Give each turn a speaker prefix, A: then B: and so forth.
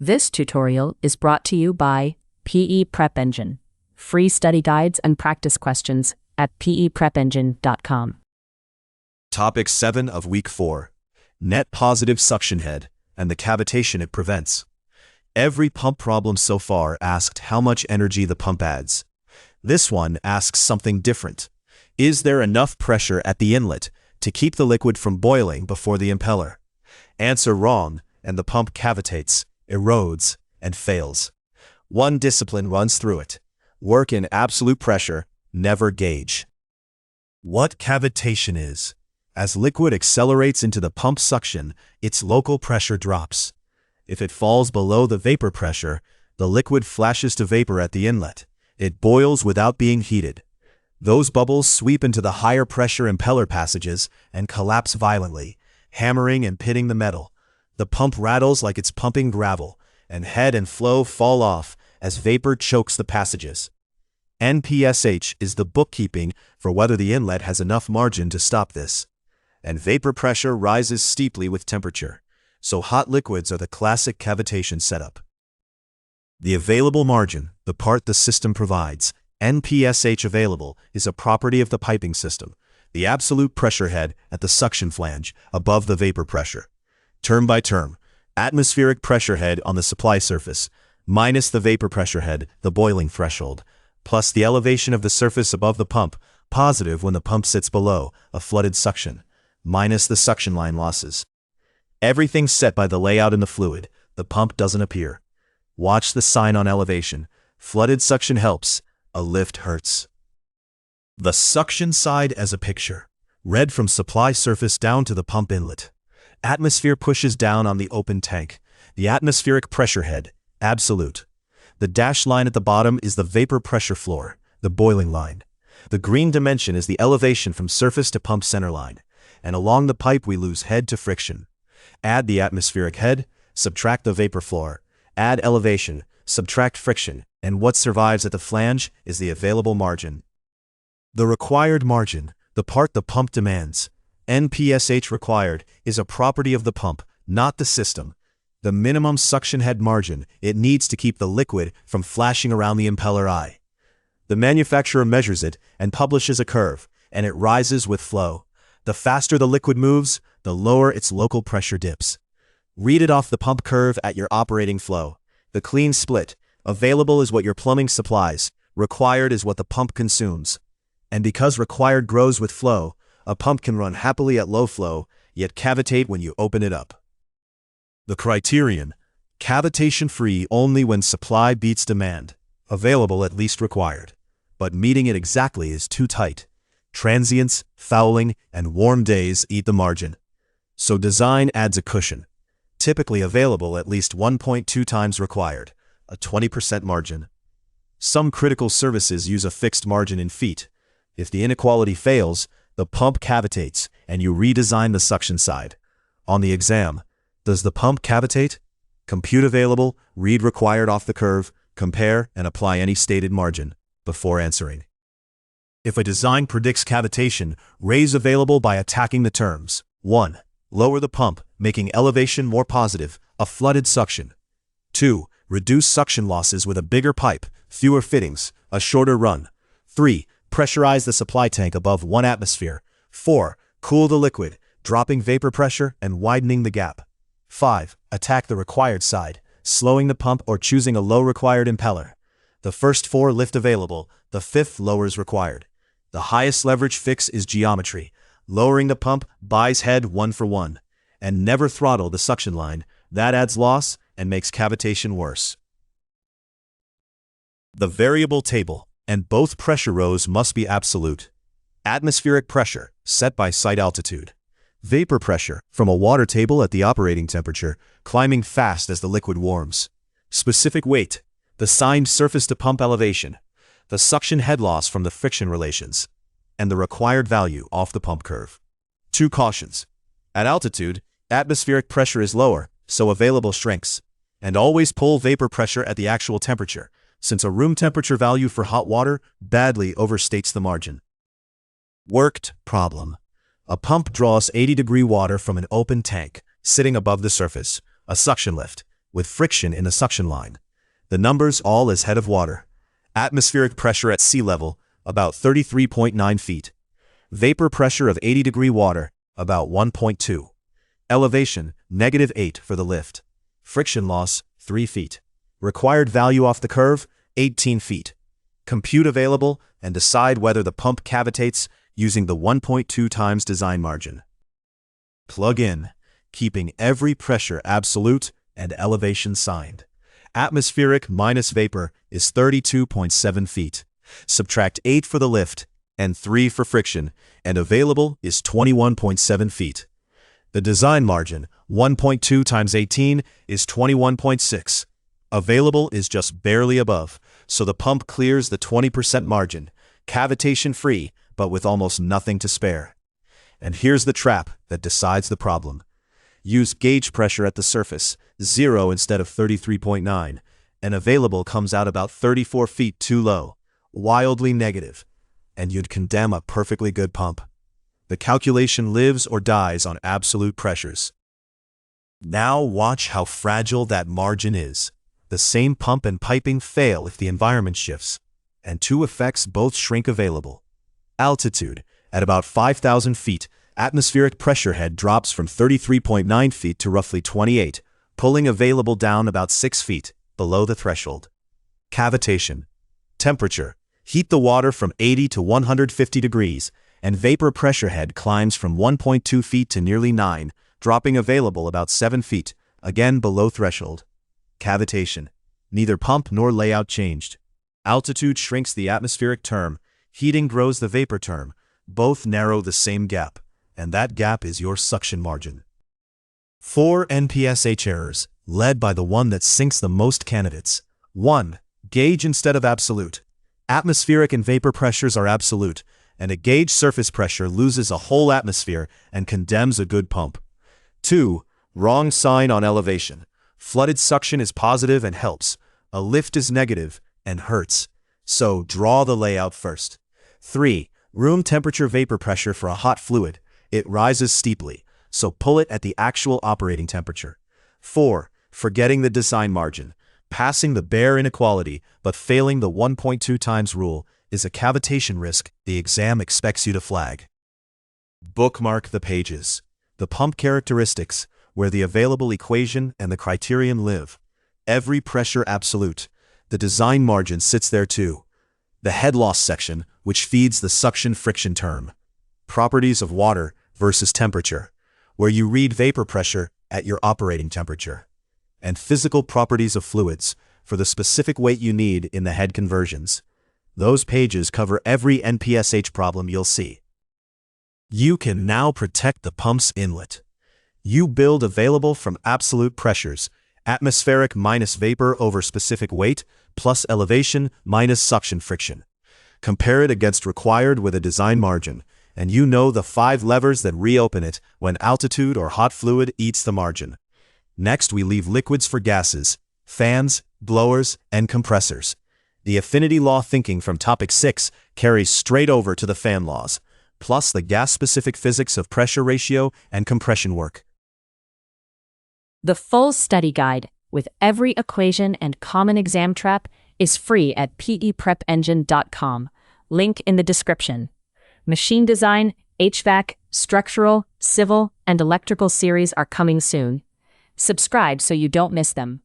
A: This tutorial is brought to you by PE Prep Engine. Free study guides and practice questions at peprepengine.com.
B: Topic 7 of Week 4. Net positive suction head and the cavitation it prevents. Every pump problem so far asked how much energy the pump adds. This one asks something different. Is there enough pressure at the inlet to keep the liquid from boiling before the impeller? Answer wrong, and the pump cavitates, erodes, and fails. One discipline runs through it. Work in absolute pressure, never gauge. What cavitation is? As liquid accelerates into the pump suction, its local pressure drops. If it falls below the vapor pressure, the liquid flashes to vapor at the inlet. It boils without being heated. Those bubbles sweep into the higher pressure impeller passages and collapse violently, hammering and pitting the metal. The pump rattles like it's pumping gravel, and head and flow fall off as vapor chokes the passages. NPSH is the bookkeeping for whether the inlet has enough margin to stop this. And vapor pressure rises steeply with temperature, so hot liquids are the classic cavitation setup. The available margin, the part the system provides, NPSH available, is a property of the piping system, the absolute pressure head at the suction flange above the vapor pressure. Term by term, atmospheric pressure head on the supply surface, minus the vapor pressure head, the boiling threshold, plus the elevation of the surface above the pump, positive when the pump sits below a flooded suction, minus the suction line losses. Everything set by the layout in the fluid, the pump doesn't appear. Watch the sign on elevation. Flooded suction helps, a lift hurts. The suction side as a picture. Red from supply surface down to the pump inlet. Atmosphere pushes down on the open tank. The atmospheric pressure head, absolute. The dashed line at the bottom is the vapor pressure floor, the boiling line. The green dimension is the elevation from surface to pump center line. And along the pipe we lose head to friction. Add the atmospheric head, subtract the vapor floor. Add elevation, subtract friction, and what survives at the flange is the available margin. The required margin, the part the pump demands, NPSH required, is a property of the pump, not the system. The minimum suction head margin it needs to keep the liquid from flashing around the impeller eye. The manufacturer measures it and publishes a curve, and it rises with flow. The faster the liquid moves, the lower its local pressure dips. Read it off the pump curve at your operating flow. The clean split, available is what your plumbing supplies, required is what the pump consumes. And because required grows with flow, a pump can run happily at low flow, yet cavitate when you open it up. The criterion: cavitation free only when supply beats demand, available at least required. But meeting it exactly is too tight. Transients, fouling, and warm days eat the margin. So design adds a cushion. Typically available at least 1.2 times required, a 20% margin. Some critical services use a fixed margin in feet. If the inequality fails, the pump cavitates and you redesign the suction side. On the exam, does the pump cavitate? Compute available, read required off the curve, compare and apply any stated margin before answering. If a design predicts cavitation, raise available by attacking the terms. 1. Lower the pump, making elevation more positive, a flooded suction. 2. Reduce suction losses with a bigger pipe, fewer fittings, a shorter run. 3. Pressurize the supply tank above 1 atmosphere. 4. Cool the liquid, dropping vapor pressure and widening the gap. 5. Attack the required side, slowing the pump or choosing a low required impeller. The first 4 lift available, the 5th lowers required. The highest leverage fix is geometry. Lowering the pump buys head 1 for 1. And never throttle the suction line, that adds loss and makes cavitation worse. The variable table, and both pressure rows must be absolute. Atmospheric pressure, set by site altitude. Vapor pressure, from a water table at the operating temperature, climbing fast as the liquid warms. Specific weight, the signed surface to pump elevation. The suction head loss from the friction relations. And the required value off the pump curve. 2 cautions. At altitude, atmospheric pressure is lower, so available shrinks. And always pull vapor pressure at the actual temperature, since a room temperature value for hot water badly overstates the margin. Worked problem. A pump draws 80-degree water from an open tank, sitting above the surface, a suction lift. with friction in the suction line. The numbers all is head of water. Atmospheric pressure at sea level, about 33.9 feet. Vapor pressure of 80-degree water, about 1.2. Elevation, -8 for the lift. Friction loss, 3 feet. Required value off the curve, 18 feet. Compute available and decide whether the pump cavitates using the 1.2 times design margin. Plug in, keeping every pressure absolute and elevation signed. Atmospheric minus vapor is 32.7 feet. Subtract 8 for the lift and 3 for friction, and available is 21.7 feet. The design margin, 1.2 times 18, is 21.6. Available is just barely above, so the pump clears the 20% margin, cavitation-free, but with almost nothing to spare. And here's the trap that decides the problem. Use gauge pressure at the surface, 0 instead of 33.9, and available comes out about 34 feet too low, wildly negative, and you'd condemn a perfectly good pump. The calculation lives or dies on absolute pressures. Now watch how fragile that margin is. The same pump and piping fail if the environment shifts, and two effects both shrink available. Altitude, at about 5,000 feet, atmospheric pressure head drops from 33.9 feet to roughly 28, pulling available down about 6 feet, below the threshold. Cavitation. Temperature. Heat the water from 80 to 150 degrees, and vapor pressure head climbs from 1.2 feet to nearly 9, dropping available about 7 feet, again below threshold. Cavitation. Neither pump nor layout changed. Altitude shrinks the atmospheric term, heating grows the vapor term. Both narrow the same gap, and that gap is your suction margin. 4 NPSH errors, led by the one that sinks the most candidates. 1. Gauge instead of absolute. Atmospheric and vapor pressures are absolute, and a gauge surface pressure loses a whole atmosphere and condemns a good pump. 2. Wrong sign on elevation. Flooded suction is positive and helps. A lift is negative and hurts. So draw the layout first. 3. Room temperature vapor pressure for a hot fluid. It rises steeply, so pull it at the actual operating temperature. 4. Forgetting the design margin. Passing the bare inequality, but failing the 1.2 times rule is a cavitation risk the exam expects you to flag. Bookmark the pages. The pump characteristics, where the available equation and the criterion live. Every pressure absolute. The design margin sits there too. The head loss section, which feeds the suction-friction term. Properties of water versus temperature, where you read vapor pressure at your operating temperature. And physical properties of fluids, for the specific weight you need in the head conversions. Those pages cover every NPSH problem you'll see. You can now protect the pump's inlet. You build available from absolute pressures, atmospheric minus vapor over specific weight, plus elevation minus suction friction. Compare it against required with a design margin, and you know the 5 levers that reopen it when altitude or hot fluid eats the margin. Next, we leave liquids for gases, fans, blowers, and compressors. The affinity law thinking from topic 6 carries straight over to the fan laws, plus the gas-specific physics of pressure ratio and compression work.
A: The full study guide, with every equation and common exam trap, is free at peprepengine.com. Link in the description. Machine design, HVAC, structural, civil, and electrical series are coming soon. Subscribe so you don't miss them.